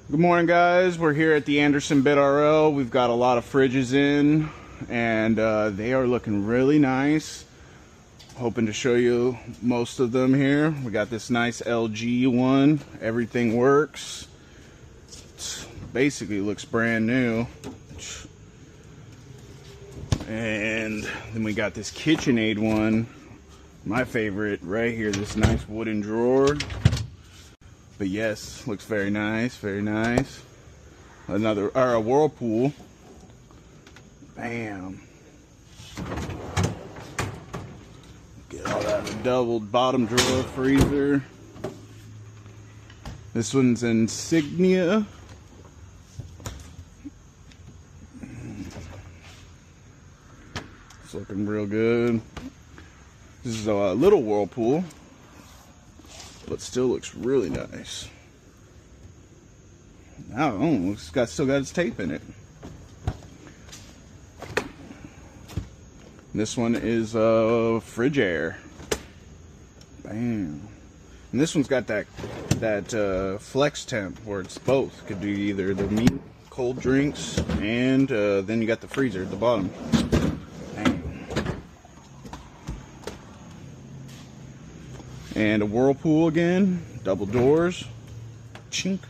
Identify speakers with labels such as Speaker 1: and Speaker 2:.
Speaker 1: Good morning, guys. We're here at the Anderson BidRL. We've got a lot of fridges in, and they are looking really nice. Hoping to show you most of them here. We got this nice LG one. Everything works. Basically looks brand new. And then we got this KitchenAid one. My favorite right here, this nice wooden drawer. But yes, looks very nice, very nice. Another, or a Whirlpool. Bam. Get all that double bottom drawer freezer. This one's Insignia. It's looking real good. This is a little Whirlpool, but still looks really nice. I don't know, it's still got its tape in it. This one is Frigidaire. Bam. And this one's got that flex temp where it's both. Could do either the meat, cold drinks, and then you got the freezer at the bottom. Bam. And a Whirlpool again, double doors. Chink.